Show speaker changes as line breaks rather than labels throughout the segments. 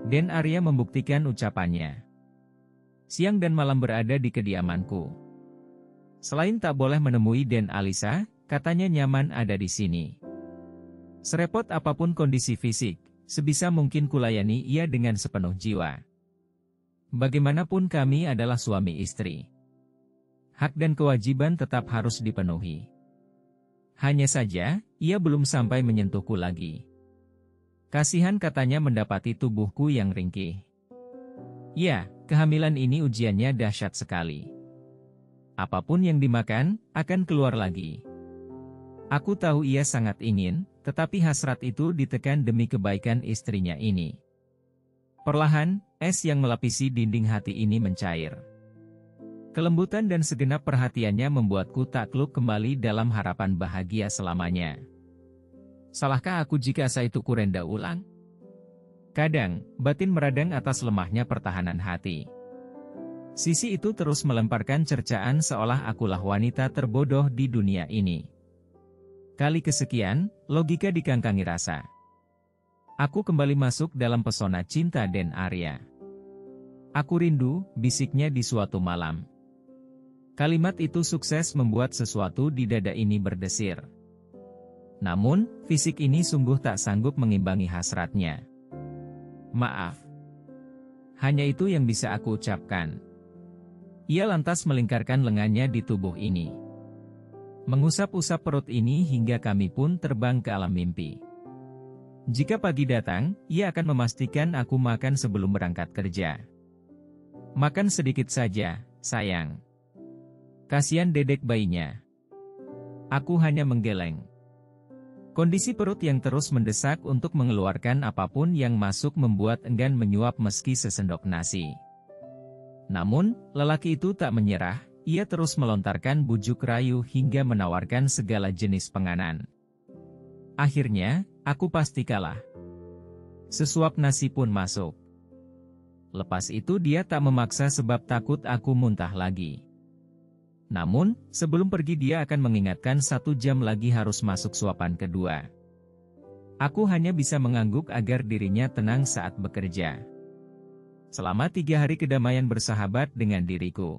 Den Arya membuktikan ucapannya. Siang dan malam berada di kediamanku. Selain tak boleh menemui Den Alisa, katanya nyaman ada di sini. Serepot apapun kondisi fisik, sebisa mungkin kulayani ia dengan sepenuh jiwa. Bagaimanapun kami adalah suami istri. Hak dan kewajiban tetap harus dipenuhi. Hanya saja, ia belum sampai menyentuhku lagi. Kasihan katanya mendapati tubuhku yang ringkih. Ya, kehamilan ini ujiannya dahsyat sekali. Apapun yang dimakan, akan keluar lagi. Aku tahu ia sangat ingin, tetapi hasrat itu ditekan demi kebaikan istrinya ini. Perlahan, es yang melapisi dinding hati ini mencair. Kelembutan dan segenap perhatiannya membuatku takluk kembali dalam harapan bahagia selamanya. Salahkah aku jika asa itu kurenda ulang? Kadang, batin meradang atas lemahnya pertahanan hati. Sisi itu terus melemparkan cercaan seolah akulah wanita terbodoh di dunia ini. Kali kesekian, logika dikangkangi rasa. Aku kembali masuk dalam pesona cinta Den Arya. Aku rindu, bisiknya di suatu malam. Kalimat itu sukses membuat sesuatu di dada ini berdesir. Namun, fisik ini sungguh tak sanggup mengimbangi hasratnya. Maaf. Hanya itu yang bisa aku ucapkan. Ia lantas melingkarkan lengannya di tubuh ini. Mengusap-usap perut ini hingga kami pun terbang ke alam mimpi. Jika pagi datang, ia akan memastikan aku makan sebelum berangkat kerja. Makan sedikit saja, sayang. Kasihan dedek bayinya. Aku hanya menggeleng. Kondisi perut yang terus mendesak untuk mengeluarkan apapun yang masuk membuat enggan menyuap meski sesendok nasi. Namun, lelaki itu tak menyerah, ia terus melontarkan bujuk rayu hingga menawarkan segala jenis penganan. Akhirnya, aku pasti kalah. Sesuap nasi pun masuk. Lepas itu dia tak memaksa sebab takut aku muntah lagi. Namun, sebelum pergi dia akan mengingatkan 1 jam lagi harus masuk suapan kedua. Aku hanya bisa mengangguk agar dirinya tenang saat bekerja. Selama 3 hari kedamaian bersahabat dengan diriku.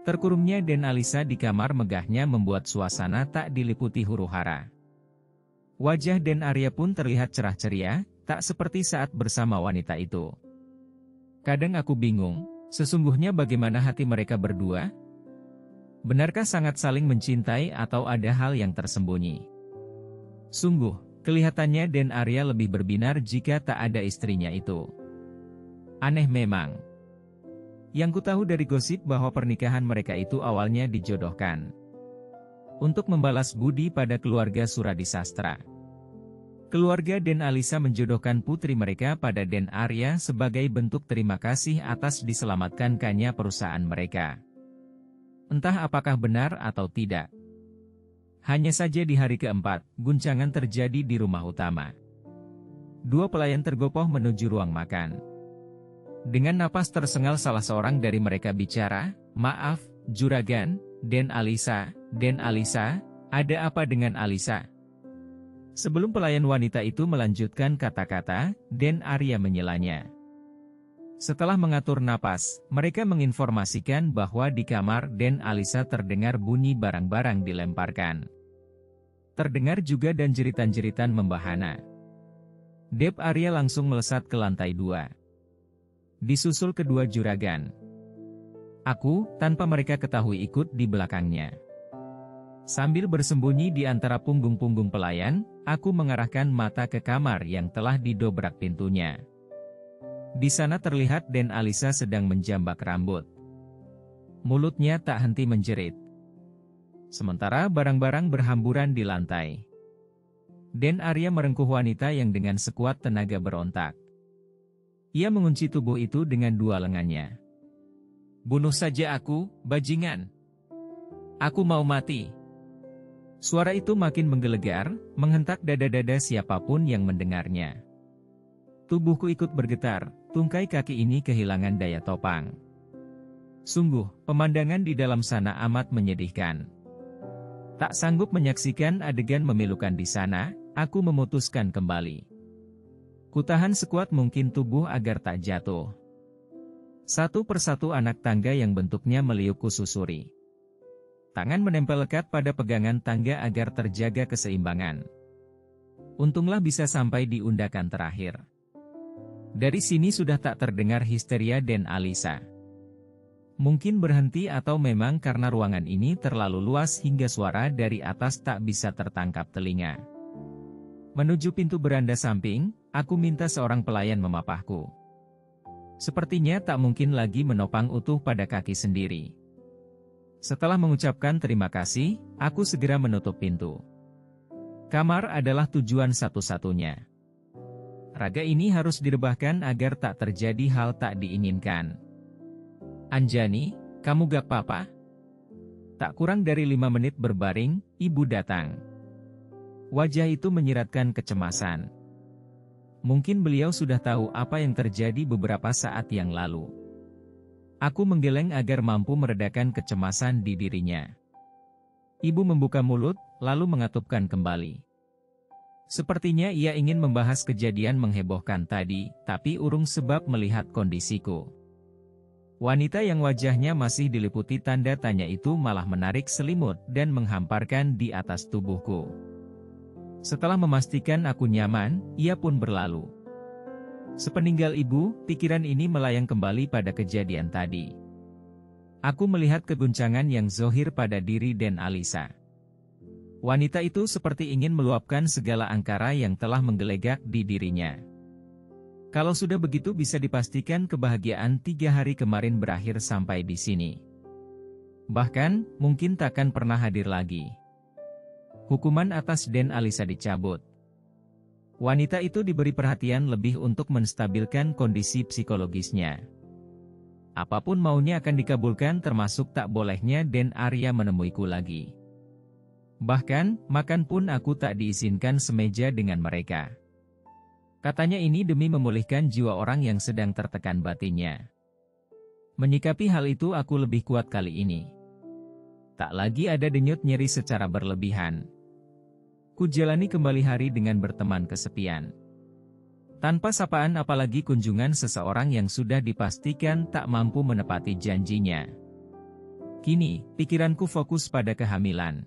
Terkurungnya Den Alisa di kamar megahnya membuat suasana tak diliputi huru-hara. Wajah Den Arya pun terlihat cerah ceria, tak seperti saat bersama wanita itu. Kadang aku bingung, sesungguhnya bagaimana hati mereka berdua? Benarkah sangat saling mencintai atau ada hal yang tersembunyi? Sungguh, kelihatannya Den Arya lebih berbinar jika tak ada istrinya itu. Aneh memang. Yang kutahu dari gosip bahwa pernikahan mereka itu awalnya dijodohkan. Untuk membalas budi pada keluarga Suradisastra. Keluarga Den Alisa menjodohkan putri mereka pada Den Arya sebagai bentuk terima kasih atas diselamatkannya perusahaan mereka. Entah apakah benar atau tidak. Hanya saja di hari keempat, guncangan terjadi di rumah utama. 2 pelayan tergopoh menuju ruang makan. Dengan napas tersengal salah seorang dari mereka bicara, "Maaf, Juragan, Den Alisa, ada apa dengan Alisa?" Sebelum pelayan wanita itu melanjutkan kata-kata, Den Arya menyelanya. Setelah mengatur napas, mereka menginformasikan bahwa di kamar Den Alisa terdengar bunyi barang-barang dilemparkan. Terdengar juga dan jeritan-jeritan membahana. Dep Arya langsung melesat ke lantai 2. Disusul kedua juragan. Aku, tanpa mereka ketahui ikut di belakangnya. Sambil bersembunyi di antara punggung-punggung pelayan, aku mengarahkan mata ke kamar yang telah didobrak pintunya. Di sana terlihat Den Alisa sedang menjambak rambut. Mulutnya tak henti menjerit. Sementara barang-barang berhamburan di lantai. Den Arya merengkuh wanita yang dengan sekuat tenaga berontak. Ia mengunci tubuh itu dengan 2 lengannya. "Bunuh saja aku, bajingan. Aku mau mati." Suara itu makin menggelegar, menghentak dada-dada siapapun yang mendengarnya. Tubuhku ikut bergetar, tungkai kaki ini kehilangan daya topang. Sungguh, pemandangan di dalam sana amat menyedihkan. Tak sanggup menyaksikan adegan memilukan di sana, aku memutuskan kembali. Kutahan sekuat mungkin tubuh agar tak jatuh. Satu persatu anak tangga yang bentuknya meliuk kususuri. Tangan menempel lekat pada pegangan tangga agar terjaga keseimbangan. Untunglah bisa sampai di undakan terakhir. Dari sini sudah tak terdengar histeria Den Alisa. Mungkin berhenti atau memang karena ruangan ini terlalu luas hingga suara dari atas tak bisa tertangkap telinga. Menuju pintu beranda samping, aku minta seorang pelayan memapahku. Sepertinya tak mungkin lagi menopang utuh pada kaki sendiri. Setelah mengucapkan terima kasih, aku segera menutup pintu. Kamar adalah tujuan satu-satunya. Raga ini harus direbahkan agar tak terjadi hal tak diinginkan. Anjani, kamu gak apa-apa? Tak kurang dari 5 menit berbaring, ibu datang. Wajah itu menyiratkan kecemasan. Mungkin beliau sudah tahu apa yang terjadi beberapa saat yang lalu. Aku menggeleng agar mampu meredakan kecemasan di dirinya. Ibu membuka mulut, lalu mengatupkan kembali. Sepertinya ia ingin membahas kejadian menghebohkan tadi, tapi urung sebab melihat kondisiku. Wanita yang wajahnya masih diliputi tanda tanya itu malah menarik selimut dan menghamparkan di atas tubuhku. Setelah memastikan aku nyaman, ia pun berlalu. Sepeninggal ibu, pikiran ini melayang kembali pada kejadian tadi. Aku melihat keguncangan yang zohir pada diri Den Alisa. Wanita itu seperti ingin meluapkan segala angkara yang telah menggelegak di dirinya. Kalau sudah begitu bisa dipastikan kebahagiaan 3 hari kemarin berakhir sampai di sini. Bahkan, mungkin takkan pernah hadir lagi. Hukuman atas Den Alisa dicabut. Wanita itu diberi perhatian lebih untuk menstabilkan kondisi psikologisnya. Apapun maunya akan dikabulkan termasuk tak bolehnya Den Arya menemuiku lagi. Bahkan, makan pun aku tak diizinkan semeja dengan mereka. Katanya ini demi memulihkan jiwa orang yang sedang tertekan batinnya. Menyikapi hal itu aku lebih kuat kali ini. Tak lagi ada denyut nyeri secara berlebihan. Kujalani kembali hari dengan berteman kesepian. Tanpa sapaan apalagi kunjungan seseorang yang sudah dipastikan tak mampu menepati janjinya. Kini, pikiranku fokus pada kehamilan.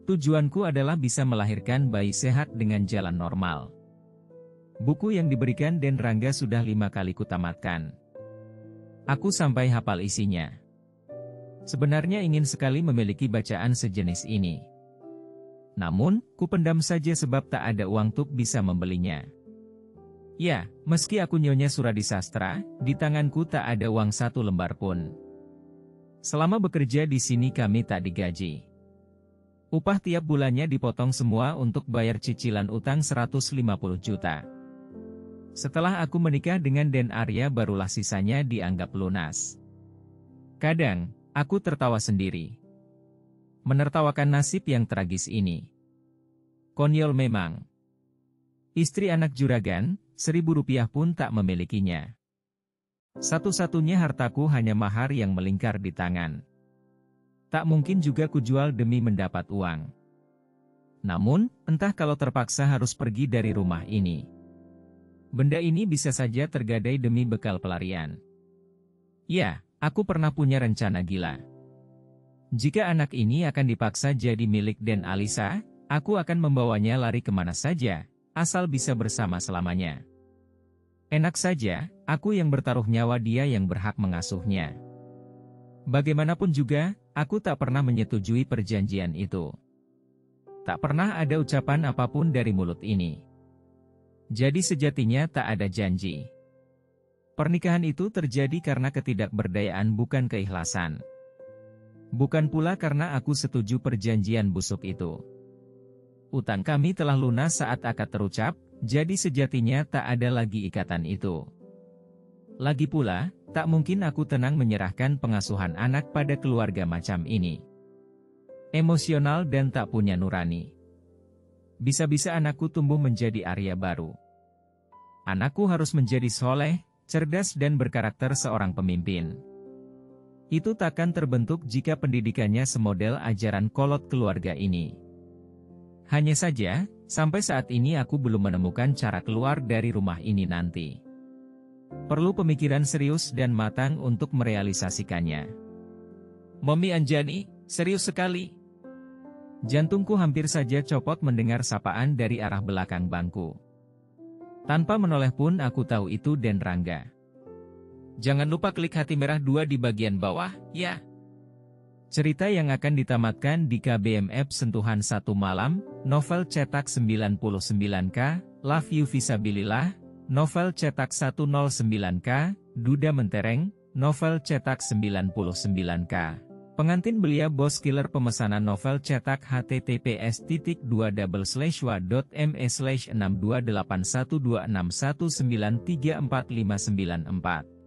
Tujuanku adalah bisa melahirkan bayi sehat dengan jalan normal. Buku yang diberikan Den Rangga sudah 5 kali kutamatkan. Aku sampai hafal isinya. Sebenarnya ingin sekali memiliki bacaan sejenis ini. Namun, kupendam saja sebab tak ada uang tuk bisa membelinya. Ya, meski aku nyonya Suradi Sastra, di tanganku tak ada uang 1 lembar pun. Selama bekerja di sini kami tak digaji. Upah tiap bulannya dipotong semua untuk bayar cicilan utang 150 juta. Setelah aku menikah dengan Den Arya barulah sisanya dianggap lunas. Kadang, aku tertawa sendiri. Menertawakan nasib yang tragis ini. Konyol memang. Istri anak juragan, 1.000 rupiah pun tak memilikinya. Satu-satunya hartaku hanya mahar yang melingkar di tangan. Tak mungkin juga kujual demi mendapat uang. Namun, entah kalau terpaksa harus pergi dari rumah ini. Benda ini bisa saja tergadai demi bekal pelarian. Ya, aku pernah punya rencana gila. Jika anak ini akan dipaksa jadi milik Den Alisa, aku akan membawanya lari kemana saja, asal bisa bersama selamanya. Enak saja, aku yang bertaruh nyawa, dia yang berhak mengasuhnya. Bagaimanapun juga, aku tak pernah menyetujui perjanjian itu. Tak pernah ada ucapan apapun dari mulut ini. Jadi sejatinya tak ada janji. Pernikahan itu terjadi karena ketidakberdayaan bukan keikhlasan. Bukan pula karena aku setuju perjanjian busuk itu. Utang kami telah lunas saat akad terucap, jadi sejatinya tak ada lagi ikatan itu. Lagi pula, tak mungkin aku tenang menyerahkan pengasuhan anak pada keluarga macam ini. Emosional dan tak punya nurani. Bisa-bisa anakku tumbuh menjadi Arya baru. Anakku harus menjadi soleh, cerdas dan berkarakter seorang pemimpin. Itu takkan terbentuk jika pendidikannya semodel ajaran kolot keluarga ini. Hanya saja, Sampai saat ini aku belum menemukan cara keluar dari rumah ini nanti. Perlu pemikiran serius dan matang untuk merealisasikannya. Mami Anjani, serius sekali. Jantungku hampir saja copot mendengar sapaan dari arah belakang bangku. Tanpa menoleh pun aku tahu itu Den Rangga. Jangan lupa klik hati merah 2 di bagian bawah, ya. Cerita yang akan ditamatkan di KBM Sentuhan Satu Malam, novel cetak 99K, Love You Visabilillah, novel cetak 109K, Duda Mentereng, novel cetak 99K. Pengantin belia Bos Killer pemesanan novel cetak https://wa.me/6281261934594.